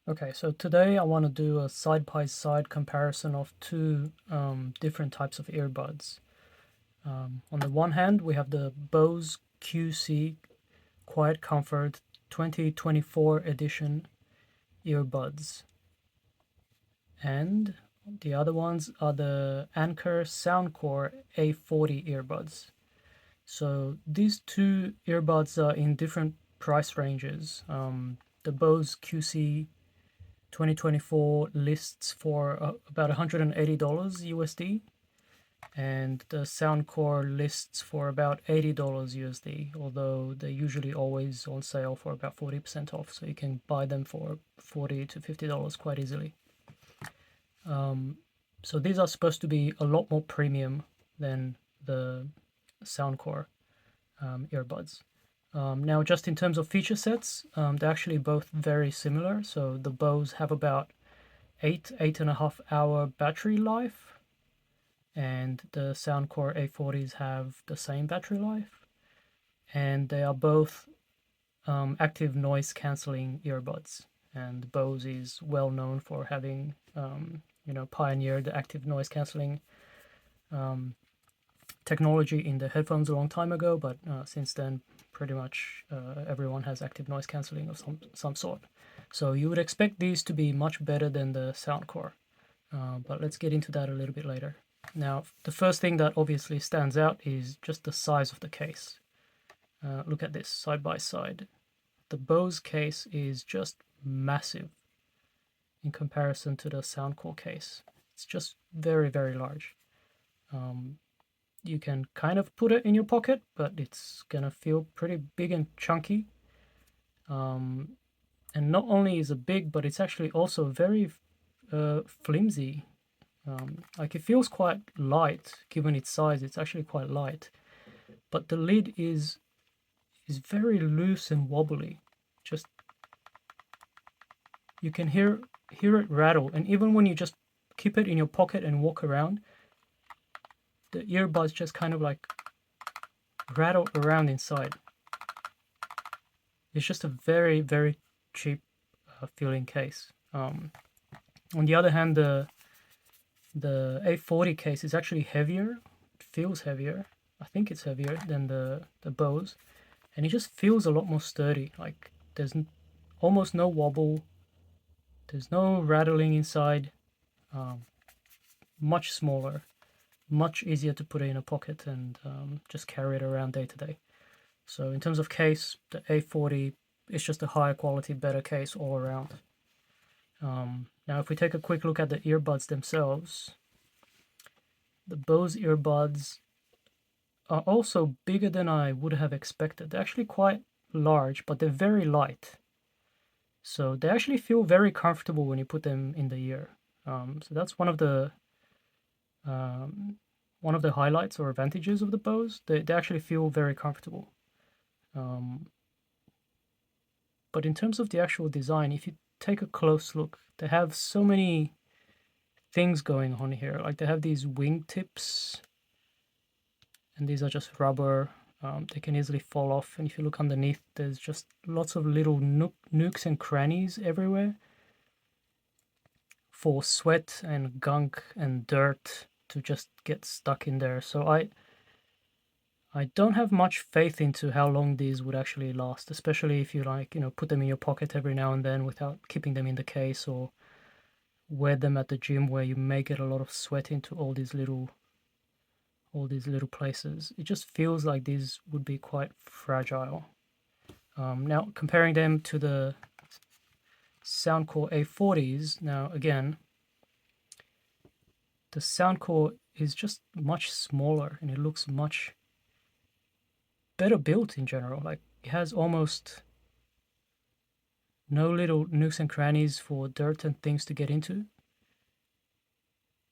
Okay, so today I want to do a side-by-side comparison of two different types of earbuds. On the one hand, we have the Bose QC Quiet Comfort 2024 edition earbuds, and the other ones are the Anker Soundcore A40 earbuds. So these two earbuds are in different price ranges. The Bose QC 2024 lists for about $180 USD, and the Soundcore lists for about $80 USD, although they're usually always on sale for about 40% off, so you can buy them for $40 to $50 quite easily. So these are supposed to be a lot more premium than the Soundcore earbuds. Now, just in terms of feature sets, they're actually both very similar. So the Bose have about 8.5 hour battery life, and the Soundcore A40s have the same battery life, and they are both active noise cancelling earbuds. And Bose is well known for having, pioneered the active noise cancelling technology in the headphones a long time ago, but since then, pretty much everyone has active noise cancelling of some sort. So you would expect these to be much better than the Soundcore, but let's get into that a little bit later. Now, the first thing that obviously stands out is just the size of the case. Look at this side by side. The Bose case is just massive in comparison to the Soundcore case. It's just very, very large. You can kind of put it in your pocket, but it's gonna feel pretty big and chunky. And not only is it big, but it's actually also very flimsy. Like it feels quite light given its size. It's actually quite light, but the lid is very loose and wobbly. Just you can hear it rattle, and even when you just keep it in your pocket and walk around, the earbuds just kind of like rattle around inside. It's just a very, very cheap feeling case. On the other hand, the A40 case is actually heavier. It feels heavier. I think it's heavier than the Bose, and it just feels a lot more sturdy. Like there's almost no wobble. There's no rattling inside. Much smaller, much easier to put it in a pocket and just carry it around day to day. So in terms of case, the A40 is just a higher quality, better case all around. Now, if we take a quick look at the earbuds themselves, the Bose earbuds are also bigger than I would have expected. They're actually quite large, but they're very light. So they actually feel very comfortable when you put them in the ear. So that's one of the highlights or advantages of the Bose. They actually feel very comfortable. But in terms of the actual design, if you take a close look, they have so many things going on here. Like they have these wing tips, and these are just rubber. They can easily fall off. And if you look underneath, there's just lots of little nooks and crannies everywhere for sweat and gunk and dirt to just get stuck in there. So I don't have much faith into how long these would actually last, especially if you put them in your pocket every now and then without keeping them in the case, or wear them at the gym where you may get a lot of sweat into all these little places. It just feels like these would be quite fragile. Now, comparing them to the Soundcore A40s, now again, the Soundcore is just much smaller and it looks much better built in general. Like it has almost no little nooks and crannies for dirt and things to get into.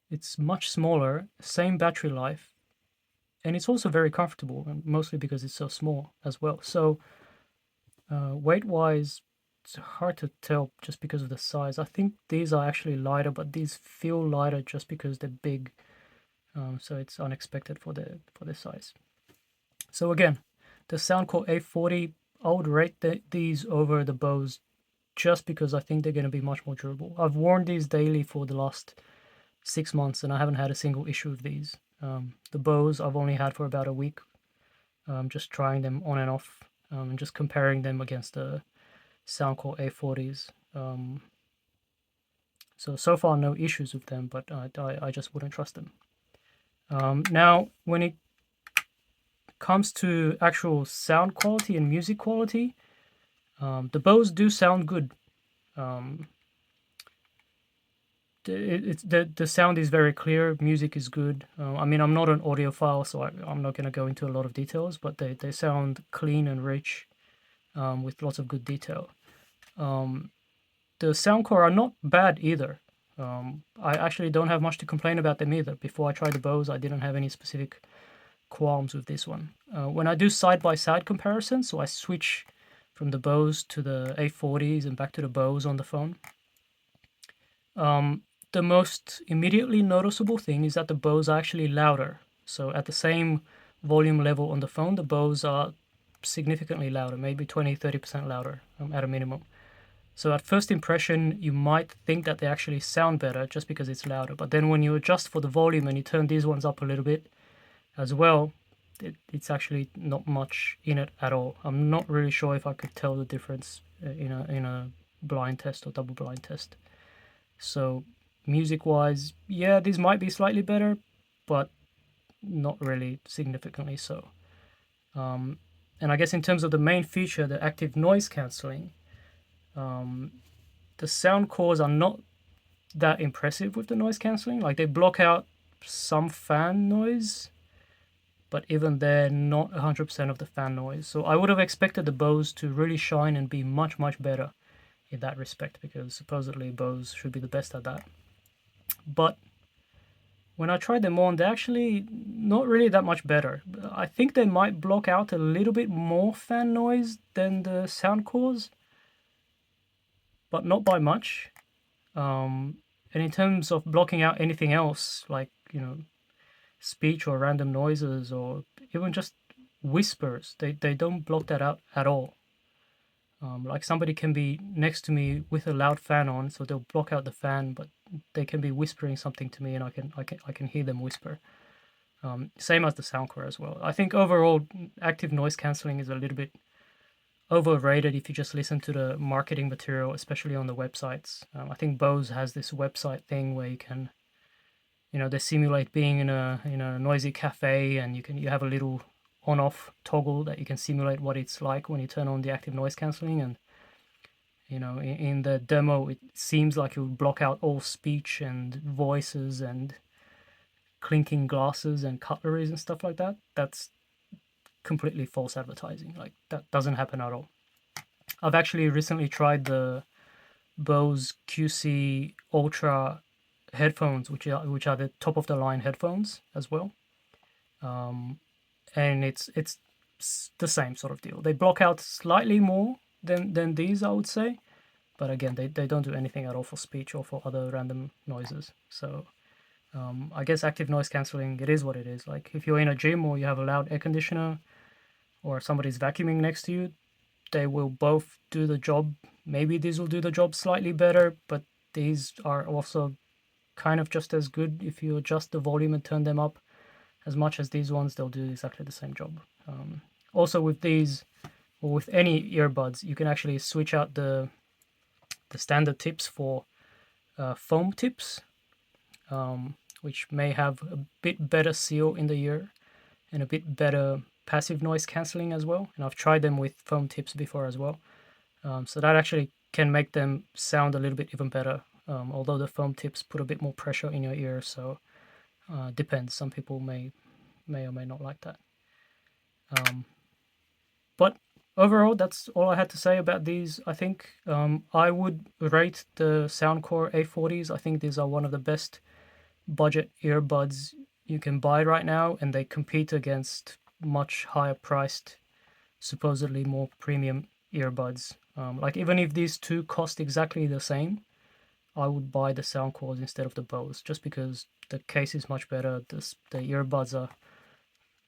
It's much smaller, same battery life, and it's also very comfortable, and mostly because it's so small as well. So weight-wise, it's hard to tell just because of the size. I think these are actually lighter, but these feel lighter just because they're big. So it's unexpected for the size. So again, the Soundcore A40, I would rate these over the Bose just because I think they're going to be much more durable. I've worn these daily for the last 6 months and I haven't had a single issue of these. The Bose I've only had for about a week, just trying them on and off, and just comparing them against the Soundcore A40s. So far, no issues with them, but I just wouldn't trust them. Now, when it comes to actual sound quality and music quality, the Bose do sound good. Um, the sound is very clear. Music is good. I mean, I'm not an audiophile, so I'm not going to go into a lot of details, but they sound clean and rich, with lots of good detail. The Soundcore are not bad either. I actually don't have much to complain about them either. Before I tried the Bose, I didn't have any specific qualms with this one. When I do side-by-side comparisons, so I switch from the Bose to the A40s and back to the Bose on the phone, the most immediately noticeable thing is that the Bose are actually louder. So at the same volume level on the phone, the Bose are significantly louder, maybe 20-30% louder, at a minimum. So at first impression, you might think that they actually sound better just because it's louder. But then when you adjust for the volume and you turn these ones up a little bit as well, it's actually not much in it at all. I'm not really sure if I could tell the difference in a blind test or double blind test. So music-wise, yeah, these might be slightly better, but not really significantly so. And I guess in terms of the main feature, the active noise cancelling, the sound cores are not that impressive with the noise cancelling. Like they block out some fan noise, but even they're not 100% of the fan noise. So I would have expected the Bose to really shine and be much, much better in that respect, because supposedly Bose should be the best at that. But when I tried them on, they're actually not really that much better. I think they might block out a little bit more fan noise than the sound cores, but not by much. And in terms of blocking out anything else, like, speech or random noises or even just whispers, they don't block that out at all. Like somebody can be next to me with a loud fan on, so they'll block out the fan, but they can be whispering something to me, and I can hear them whisper. Same as the Soundcore as well. I think overall, active noise cancelling is a little bit overrated if you just listen to the marketing material, especially on the websites. I think Bose has this website thing where you can, they simulate being in a noisy cafe, and you have a little on-off toggle that you can simulate what it's like when you turn on the active noise cancelling. And in the demo, it seems like it would block out all speech and voices and clinking glasses and cutleries and stuff like that. That's completely false advertising. Like that doesn't happen at all. I've actually recently tried the Bose QC Ultra headphones, which are the top of the line headphones as well. And it's the same sort of deal. They block out slightly more than these, I would say, but again, they don't do anything at all for speech or for other random noises. So I guess active noise cancelling, it is what it is. Like if you're in a gym or you have a loud air conditioner or somebody's vacuuming next to you, they will both do the job. Maybe these will do the job slightly better, but these are also kind of just as good. If you adjust the volume and turn them up as much as these ones, they'll do exactly the same job. Also with these, or with any earbuds, you can actually switch out the standard tips for foam tips, which may have a bit better seal in the ear and a bit better passive noise cancelling as well. And I've tried them with foam tips before as well. So that actually can make them sound a little bit even better, although the foam tips put a bit more pressure in your ear. So depends. Some people may or may not like that. But overall, that's all I had to say about these. I think I would rate the Soundcore A40s. I think these are one of the best budget earbuds you can buy right now, and they compete against much higher priced, supposedly more premium earbuds. Like even if these two cost exactly the same, I would buy the Soundcores instead of the Bose, just because the case is much better. The earbuds are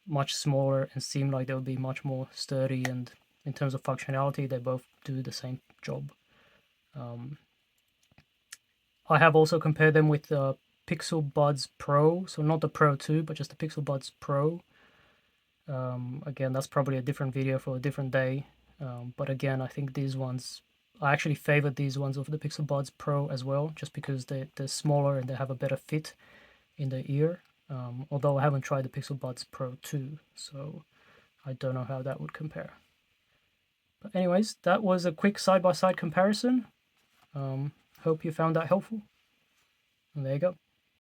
much smaller and seem like they'll be much more sturdy, and in terms of functionality, they both do the same job. I have also compared them with the Pixel Buds Pro, so not the Pro 2, but just the Pixel Buds Pro. Again, that's probably a different video for a different day. But again, I think these ones, I actually favored these ones over the Pixel Buds Pro as well, just because they're smaller and they have a better fit in the ear. Although I haven't tried the Pixel Buds Pro 2, so I don't know how that would compare. But anyways, that was a quick side-by-side comparison. Hope you found that helpful. And there you go.